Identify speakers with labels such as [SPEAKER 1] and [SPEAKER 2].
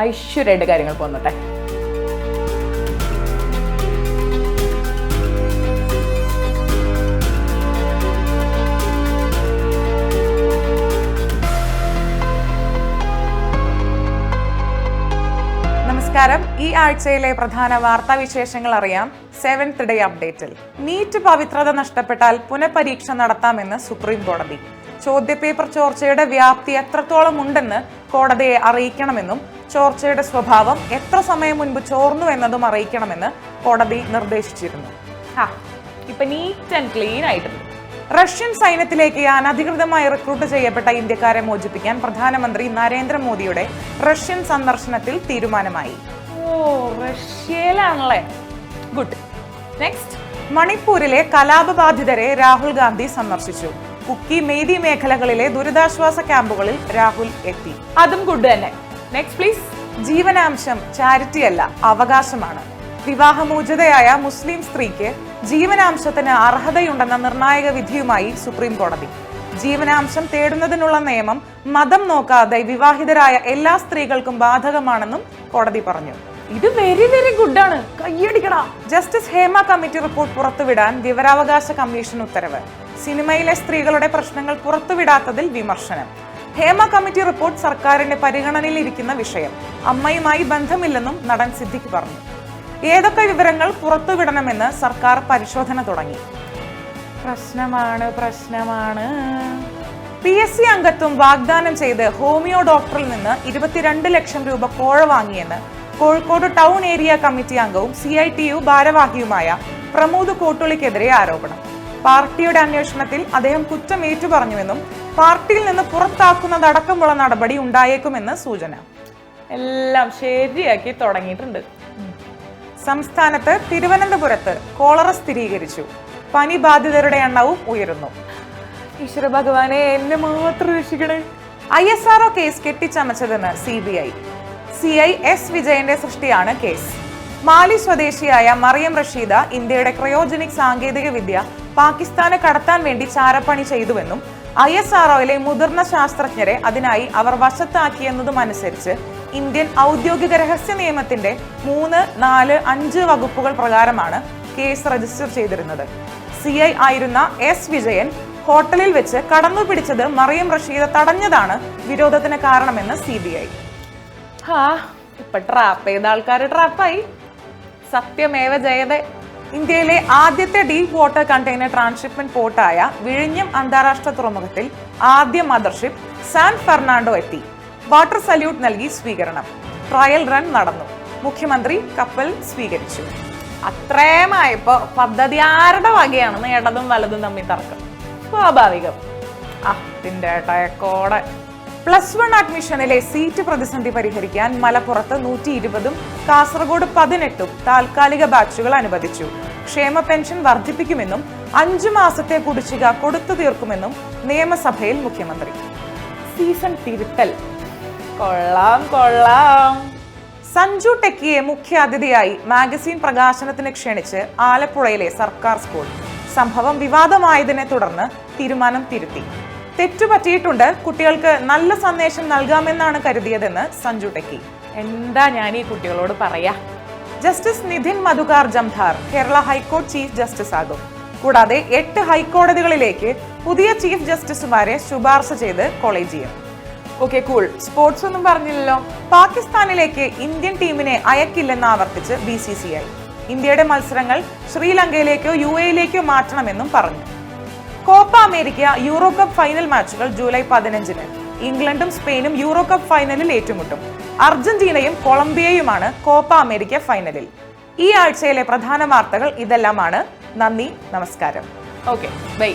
[SPEAKER 1] ഐശ്വര്യമായിട്ട് കാര്യങ്ങൾ പോന്നട്ടെ. നമസ്കാരം. ഈ ആഴ്ചയിലെ പ്രധാന വാർത്താവിശേഷങ്ങൾ അറിയാം 7th ഡേ അപ്ഡേറ്റിൽ. നീറ്റ് പവിത്രത നഷ്ടപ്പെട്ടാൽ പുനഃപരീക്ഷ നടത്താമെന്ന് സുപ്രീം കോടതി. ചോദ്യപേപ്പർ ചോർച്ചയുടെ വ്യാപ്തി എത്രത്തോളം ഉണ്ടെന്ന് കോടതിയെ അറിയിക്കണമെന്നും ചോർച്ചയുടെ സ്വഭാവം എത്ര സമയം മുൻപ് ചോർന്നു എന്നതും അറിയിക്കണമെന്ന് കോടതി നിർദ്ദേശിച്ചിരുന്നു. ഇപ്പൊ നീറ്റ് ആൻഡ് ക്ലീൻ ആയിട്ടുണ്ട്. റഷ്യൻ സൈന്യത്തിലേക്ക് അനധികൃതമായി റിക്രൂട്ട് ചെയ്യപ്പെട്ട ഇന്ത്യക്കാരെ മോചിപ്പിക്കാൻ പ്രധാനമന്ത്രി നരേന്ദ്രമോദിയുടെ റഷ്യൻ സന്ദർശനത്തിൽ തീരുമാനമായി. റഷ്യയിലാണല്ലേ, ഗുഡ്. നെക്സ്റ്റ്, മണിപ്പൂരിലെ കലാപബാധിതരെ രാഹുൽ ഗാന്ധി സന്ദർശിച്ചു. കുക്കി മേദി മേഖലകളിലെ ദുരിതാശ്വാസ ക്യാമ്പുകളിൽ രാഹുൽ എത്തി. അതും ഗുഡ് തന്നെ. Next please. ജീവനാംശം ചാരിറ്റി അല്ല, അവകാശമാണ്. വിവാഹമോചിതയായ മുസ്ലിം സ്ത്രീക്ക് ജീവനാംശത്തിന് അർഹതയുണ്ടെന്ന നിർണായക വിധിയുമായി സുപ്രീം കോടതി. ജീവനാംശം തേടുന്നതിനുള്ള നിയമം മതം നോക്കാതെ വിവാഹിതരായ എല്ലാ സ്ത്രീകൾക്കും ബാധകമാണെന്നും കോടതി പറഞ്ഞു. ഇത് വെരി വെരി ഗുഡ് ആണ്, കയ്യടിക്കടാ. ജസ്റ്റിസ് ഹേമ കമ്മിറ്റി റിപ്പോർട്ട് പുറത്തുവിടാൻ വിവരാവകാശ കമ്മീഷൻ ഉത്തരവ്. സിനിമയിലെ സ്ത്രീകളുടെ പ്രശ്നങ്ങൾ പുറത്തുവിടാത്തതിൽ വിമർശനം. ഹേമ കമ്മിറ്റി റിപ്പോർട്ട് സർക്കാരിന്റെ പരിഗണനയിലിരിക്കുന്ന വിഷയം. അമ്മയുമായി ബന്ധമില്ലെന്നും നടൻ സിദ്ദിഖ് പറഞ്ഞു. ഏതൊക്കെ വിവരങ്ങൾ പുറത്തുവിടണമെന്ന് സർക്കാർ പരിശോധന തുടങ്ങി. പ്രശ്നമാണ്. PSC അംഗത്വം വാഗ്ദാനം ചെയ്ത് ഹോമിയോ ഡോക്ടറിൽ നിന്ന് 22 ലക്ഷം രൂപ കോഴ വാങ്ങിയെന്ന് കോഴിക്കോട് ടൗൺ ഏരിയ കമ്മിറ്റി അംഗവും CITU ഭാരവാഹിയുമായ പ്രമോദ് കോട്ടുളിക്കെതിരെ ആരോപണം. പാർട്ടിയുടെ അന്വേഷണത്തിൽ അദ്ദേഹം കുറ്റം ഏറ്റുപറഞ്ഞുവെന്നും പാർട്ടിയിൽ നിന്ന് പുറത്താക്കുന്നതടക്കമുള്ള നടപടി ഉണ്ടായേക്കുമെന്ന് സൂചന. എല്ലാം ശരിയാക്കി തുടങ്ങിയിട്ടുണ്ട്. സംസ്ഥാനത്ത് തിരുവനന്തപുരത്ത് കോളറ സ്ഥിരീകരിച്ചു. പനി ബാധിതരുടെ എണ്ണവും ഉയരുന്നു. ഈശ്വര ഭഗവാനെ, എന്നെ മാത്രം രക്ഷിക്കണേ. ISRO കേസ് കെട്ടിച്ചമച്ചതെന്ന് CBI. CI S വിജയന്റെ സൃഷ്ടിയാണ് കേസ്. മാലി സ്വദേശിയായ മറിയം റഷീദ ഇന്ത്യയുടെ ക്രയോജനിക് സാങ്കേതിക വിദ്യ പാകിസ്ഥാന് കടത്താൻ വേണ്ടി ചാരപ്പണി ചെയ്തുവെന്നും ISROയിലെ മുതിർന്ന ശാസ്ത്രജ്ഞരെ അതിനായി അവർ വശത്താക്കിയെന്നതും അനുസരിച്ച് ഇന്ത്യൻ ഔദ്യോഗിക രഹസ്യ നിയമത്തിന്റെ 3, 4, 5 വകുപ്പുകൾ പ്രകാരമാണ് കേസ് രജിസ്റ്റർ ചെയ്തിരുന്നത്. CI ആയിരുന്ന S വിജയൻ ഹോട്ടലിൽ വെച്ച് കടന്നു പിടിച്ചത് മറിയം റഷീദ തടഞ്ഞതാണ് വിരോധത്തിന് കാരണമെന്ന് CBI. ഇപ്പൊ ട്രാപ്പ് ചെയ്ത ആൾക്കാർ ട്രാപ്പായി. സത്യമേവ ജയതേ. ഇന്ത്യയിലെ ആദ്യത്തെ ഡീപ് വാട്ടർ കണ്ടെയ്നർ ട്രാൻസ്ഷിപ്മെന്റ് പോർട്ടായ വിഴിഞ്ഞം അന്താരാഷ്ട്ര തുറമുഖത്തിൽ ആദ്യ മദർഷിപ്പ് സാൻ ഫെർണാണ്ടോ എത്തി. വാട്ടർ സല്യൂട്ട് നൽകി സ്വീകരണം. ട്രയൽ റൺ നടന്നു. മുഖ്യമന്ത്രി കപ്പൽ സ്വീകരിച്ചു. അത്രയുമായപ്പോ പദ്ധതി ആരുടെ വകയാണെന്ന് ഇടതും വലതും തമ്മിൽ തർക്കം. സ്വാഭാവികം. ഇതിന്റെ ടയക്കോടെ. +1 അഡ്മിഷനിലെ സീറ്റ് പ്രതിസന്ധി പരിഹരിക്കാൻ മലപ്പുറത്ത് 120ഉം കാസർഗോഡ് 18ഉം താൽക്കാലിക ബാച്ചുകൾ അനുവദിച്ചു. ക്ഷേമ പെൻഷൻ വർദ്ധിപ്പിക്കുമെന്നും 5 മാസത്തെ കുടിശ്ശിക കൊടുത്തു തീർക്കുമെന്നും നിയമസഭയിൽ മുഖ്യമന്ത്രി. സീസൺ തിരുത്തൽ. കൊള്ളാം. സഞ്ജു ടെക്കിയെ മുഖ്യ അതിഥിയായി മാഗസിൻ പ്രകാശനത്തിന് ക്ഷണിച്ച് ആലപ്പുഴയിലെ സർക്കാർ സ്കൂൾ. സംഭവം വിവാദമായതിനെ തുടർന്ന് തീരുമാനം തിരുത്തി. തെറ്റുപറ്റിയിട്ടുണ്ട്, കുട്ടികൾക്ക് നല്ല സന്ദേശം നൽകാമെന്നാണ് കരുതിയതെന്ന് സഞ്ജു ടെക്കി. എന്താ ഞാൻ ഈ കുട്ടികളോട് പറയാ. ജസ്റ്റിസ് നിധിൻ മധുകാർ ജംധാർ കേരള ഹൈക്കോടതി ചീഫ് ജസ്റ്റിസ് ആകും. കൂടാതെ 8 ഹൈക്കോടതികളിലേക്ക് പുതിയ ചീഫ് ജസ്റ്റിസുമാരെ ശുപാർശ ചെയ്ത് കൊളീജിയം. Okay, cool. സ്പോർട്സ് ഒന്നും പറഞ്ഞില്ലല്ലോ. പാകിസ്ഥാനിലേക്ക് ഇന്ത്യൻ ടീമിനെ അയക്കില്ലെന്ന് ആവർത്തിച്ച് BCCI. ഇന്ത്യയുടെ മത്സരങ്ങൾ ശ്രീലങ്കയിലേക്കോ UAEയിലേക്കോ മാറ്റണമെന്നും പറഞ്ഞു. Copa America Euro Cup final മാച്ചുകൾ ജൂലൈ 15-ന്. ഇംഗ്ലണ്ടും സ്പെയിനും യൂറോ കപ്പ് ഫൈനലിൽ ഏറ്റുമുട്ടും. അർജന്റീനയും കൊളംബിയയുമാണ് കോപ്പ അമേരിക്ക ഫൈനലിൽ. ഈ ആഴ്ചയിലെ പ്രധാന വാർത്തകൾ ഇതെല്ലാമാണ്. നന്ദി, നമസ്കാരം. Okay, by.